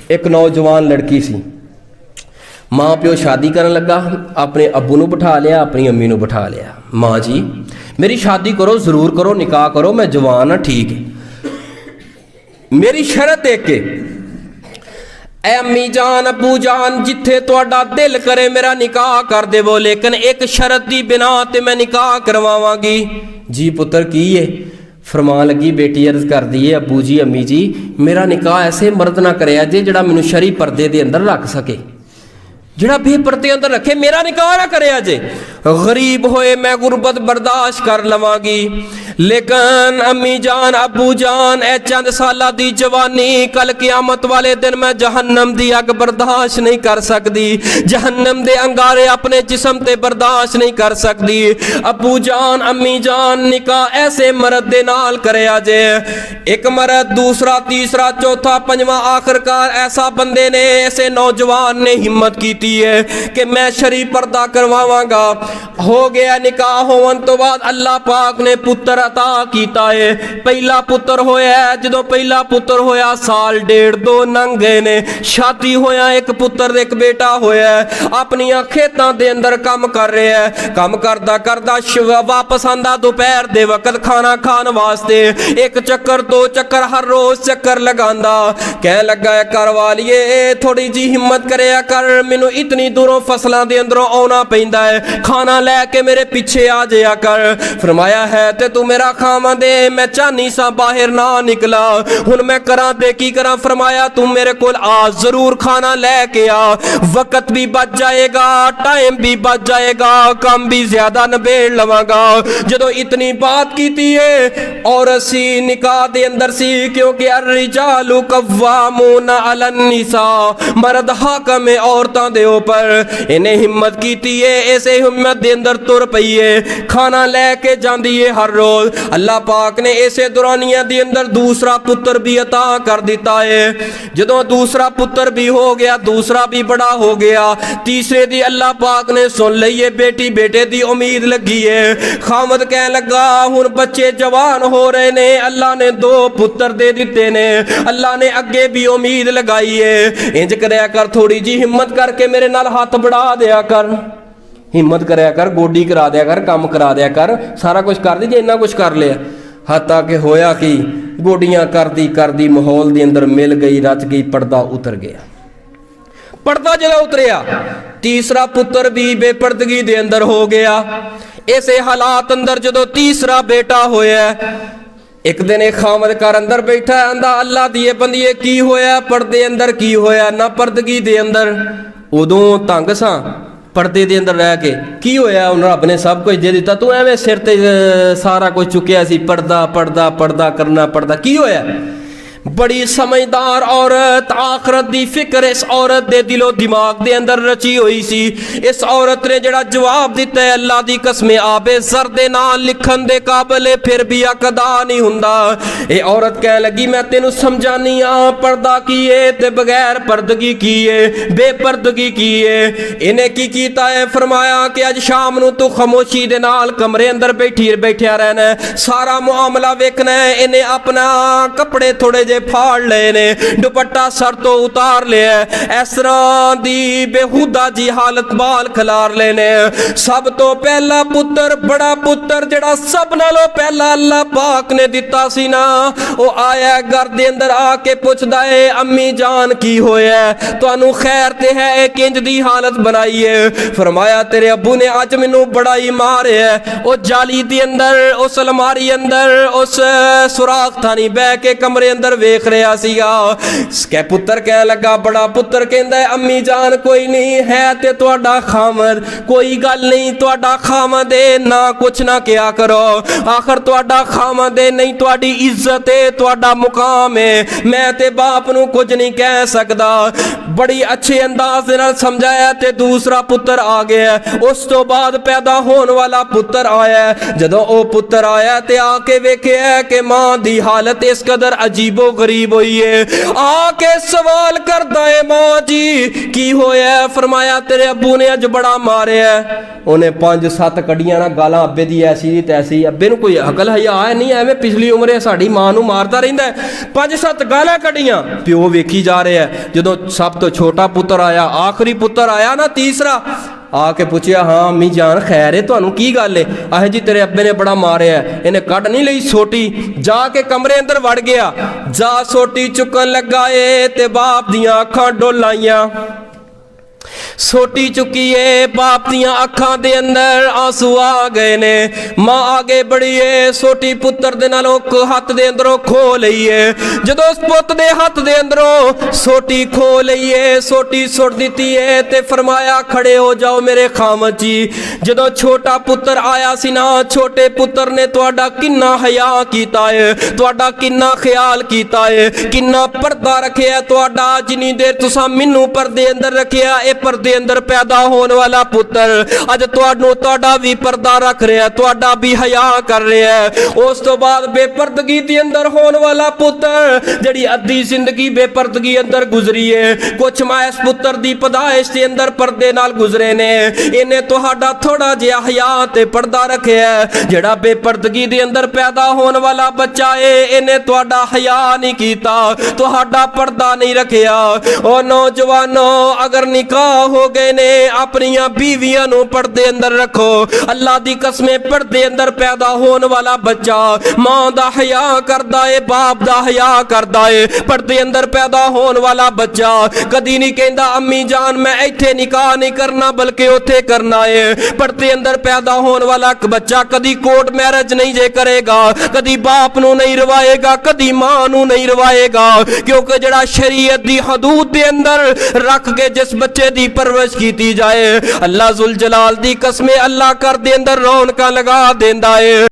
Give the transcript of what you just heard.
एक नौजवान लड़की सी, माँ प्यो शादी करन लगा, अपने अब्बू नूं बिठा लिया, अपनी अम्मी नूं बिठा लिया। माँ जी मेरी शादी करो, जरूर करो, निकाह करो, मैं जवान हाँ, ठीक है, मेरी शरत एक के ऐ अम्मी जान अबू जान जिथे तुहाडा दिल करे मेरा निकाह कर देवो, लेकिन एक शरत की बिना ते मैं निकाह करवावांगी। जी पुत्र की है? फरमान लगी बेटी अर्ज कर दी है अबू जी अम्मी जी मेरा निकाह ऐसे मर्द ना करे जे जिहड़ा मैनूं शरी पर्दे दे अंदर रख सके, जिहड़ा बेपर्दे अंदर रखे, मेरा निकाह ना करे जे। गरीब होए मैं गुरबत बर्दाश्त कर लवांगी, लेकिन अम्मी जान अबू जान ए चंद साला दी जवानी कल क़यामत वाले दिन मैं जहन्नम दी अग बर्दाश्त नहीं कर सकती, जहन्नम दे अंगारे अपने जिस्म ते बर्दाश्त नहीं कर सकती। अबू जान अम्मी जान निकाह ऐसे मर्द दे नाल करया जे, एक मर्द, दूसरा, तीसरा, चौथा, पंजवां, आखिरकार ऐसा बंदे ने, ऐसे नौजवान ने हिम्मत की है कि मैं शरी पर्दा करवावांगा। हो गया निकाह होवन तो बाद अल्लाह पाक ने पुत्र अता कीता है। पहला पुत्र होया, जो पहला पुत्र होया साल डेढ़ दो नंग गए ने, शादी होया एक पुत्र एक बेटा होया, अपनी खेतों के अंदर काम कर रहा है, काम करदा करदा वापस आंदा दोपहर दे वक्त खाना खान वास्ते, एक चक्कर दो चक्कर हर रोज चक्कर लगांदा, कह लगा है कर वालिए थोड़ी जी हिम्मत करया कर, मैनू इतनी दूरों फसलों के अंदरों आना पैंदा है, खाना लैके मेरे पीछे आ जाया कर। फरमाया है ते तू मेरा खावा दे, मैं चाहनी सा बाहर ना निकला, हुण मैं करा ते की करा। फरमाया तू मेरे कोल आ, जरूर खाना लैके आ, वक्त भी बच जाएगा, टाइम भी बच जाएगा, काम भी ज्यादा नबेड़ लवांगा। जदों इतनी बात की है और असी निकाह दे अंदर सी, क्योंकि अर्रिजालु कव्वामून अलन निसा, मर्द हाकम है औरतां दे ऊपर। इन्हें हिम्मत की है, ऐसे हिम्मत दे अंदर तुर पई है, खाना लैके जांदी है हर रोज। अल्लाह पाक ने ऐसे दुरानिया दे अंदर दूसरा पुत्र भी अता कर दिता है। जदों दूसरा पुत्र भी हो गया, दूसरा भी बड़ा हो गया, तीसरे दी अल्लाह पाक ने सुन लई है, बेटी बेटे दी उम्मीद लगी है। खामद कह लगा हुण बच्चे जवान हो रहे ने, अल्लाह ने दो पुत्र दे दिते ने, अल्लाह ने अगे भी उम्मीद लगाई है। इंज करया कर, थोड़ी जी हिम्मत करके मेरे नाल हाथ बढ़ा दिया कर, हिम्मत करया कर, गोडी करा दिया कर, काम करा दिया कर, सारा कुछ कर दी जे इन्ना कुछ कर लिया। हाथा के होया कि गोडियां करदी करदी माहौल दे अंदर मिल गई, रच गई, पर्दा उतर गया। पर्दा जदों उतरिया, तीसरा पुत्र भी बेपर्दगी दे अंदर हो गया। ऐसे हालात अंदर जदों तीसरा बेटा होया, एक दिन एक खामद घर अंदर बैठा आंदा अल्लाह दिए बंदिए की होया, पर्दे अंदर की होया, ना पर्दगी दे अंदर। उदों तंग सा पर्दे दे अंदर रह के, की होया, उन रब ने सब कुछ दे दिता, तू एवें सिर ते सारा कुछ चुकिया सी, पर्दा पर्दा पर्दा करना, पर्दा की होया। बड़ी समझदार औरत, आखरत दी फिक्र इस औरत दे दिलो दिमाग दे अंदर रची हुई सी। इस औरत ने जड़ा जवाब दिता है, अल्लाह दी कसम आबे सर दे नाल लिखन दे काबले फिर भी अकदा नहीं हुंदा। ये औरत कह लगी मैं तेनू समझानी आ, पर्दा की है ते बगैर पर्दगी की है, बेपर्दगी की है। इन्हें की कीता है, फरमाया कि अज शाम नू तू खामोशी दे नाल कमरे अंदर बैठिया रहना, सारा मुआमला वेखना है। इन्हें अपना कपड़े थोड़े जे फाड़ ले ने, दुपट्टा सर तो उतार लिया, इस तरह दी बेहुदा जी हालत बाल खिलार लेने। सब तो पहला पुत्र, बड़ा पुत्र जड़ा सब नालों पहला अल्लाह पाक ने दिता सी ना, वो आया घर दे अंदर आके पुछदा है अम्मी जान की होया, तुहानू खैर ते है, किंज दी हालत बनाई है। फरमाया तेरे अब्बू ने अज मैनू बड़ा ही मारिया, वो जाली दे अंदर, उस अलमारी अंदर, उस सुराख थानी बह के कमरे अंदर वेख रहा सीगा। कै पुत्र कह लगा, बड़ा पुत्र कहंदा अम्मी जान कोई नहीं है ते तुहाडा खामद, कोई गल नहीं, तुहाडा खामद है ना, कुछ ना क्या करो, आखिर तुहाडा खामद है, नहीं तुहाडी इज्जत है, तुहाडा मुकाम है, मैं ते बाप नू कुछ नहीं कह सकदा। बड़ी अच्छे अंदाज दे नाल समझाया ते दूसरा पुत्र आ गया। उस तो बाद पैदा होने वाला पुत्र आया। जदों ओ पुत्र आया ते आके वेखिया कि मां दी हालत इस कदर अजीबो गरीब हुई है, आके सवाल करदा है मां जी की होया? फरमाया तेरे अब्बू ने अज बड़ा मारिया। उन्हें 5-7 कड़ियां ना गालां अब्बे दी ऐसी तैसी। अब्बे नूं कोई अकल हया नहीं, एवें पिछली उम्र साडी मां नूं मारदा रहिंदा है। 5-7 गालां कड़ियां। प्यो वेखी जा रहा है। जदों सब तो छोटा पुत्र आया, आखिरी पुत्र आया ना तीसरा, आके पूछया हाँ अम्मी जान खैर है, तुहानू की गल है? आह जी तेरे अब्बे ने बड़ा मारिया। इन्हें कढ़ नहीं लई सोटी, जाके कमरे अंदर वड़ गया। जा सोटी चुकन लगा है ते बाप दियां अखां डोलाइयां। सोटी चुकी है, बाप दियां अखां दे अंदर आंसू आ गए ने। मां आगे बढ़ी है, सोटी पुत्र दे नालों हत्थ दे अंदरों खो लई है। जदों उस पुत दे हत्थ दे अंदरों सोटी खो लई है, सोटी सुट दिती है ते फरमाया खड़े हो जाओ मेरे खामद जी। जदों छोटा पुत्र आया सी ना, छोटे पुत्र ने तुहाडा किन्ना हया कीता है, तुहाडा किन्ना ख्याल कीता है, किन्ना पर्दा रखिया तुहाडा। जिन्नी देर तुसां मैनू पर्दे अंदर रखिया, ए पर्दे अंदर पैदा होने वाला पुत्र अज तुहानू तुहाडा भी पर्दा रख रहा है, तुहाडा भी हया कर रहा है। उस तो बाद बेपर्दगी दे अंदर होने वाला पुत्र जिहड़ी अद्धी जिंदगी बेपर्दगी अंदर गुजरी है, कुछ मां इस पुत्र दी पैदाइश दे अंदर पर्दे नाल गुजरे ने। इन्हें तुहाडा थोड़ा जिहा हया ते पर्दा रखिया है। जिहड़ा बेपर्दगी दे अंदर पैदा होने वाला बच्चा है, इन्हें तुहाडा हया नहीं कीता, तुहाडा पर्दा नहीं रखिया। ओ नौजवानों, अगर निकाह हो गए ने, अपनियां बीवियां नू पर्दे अंदर रखो। अल्लाह दी कसमें पर्दे अंदर पैदा होने वाला बच्चा मां दा हया करदा है, बाप दा हया करदा है। पर्दे अंदर पैदा होने वाला बच्चा कदी नहीं कहंदा अम्मी जान मैं इत्थे निकाह नहीं करना बल्कि उत्थे करना है। पर्दे अंदर पैदा होने वाला बच्चा कदी कोर्ट मैरिज नहीं जे करेगा, कदी बाप नू नहीं रवाएगा, कदी मां नू नहीं रवाएगा, क्योंकि जड़ा शरीयत दी हदूद दे अंदर रख के जिस बच्चे दी परवरिश की जाए, अल्लाह जुल जलाल दी कसमें अल्लाह कर दे अंदर रौनक लगा देंदा है।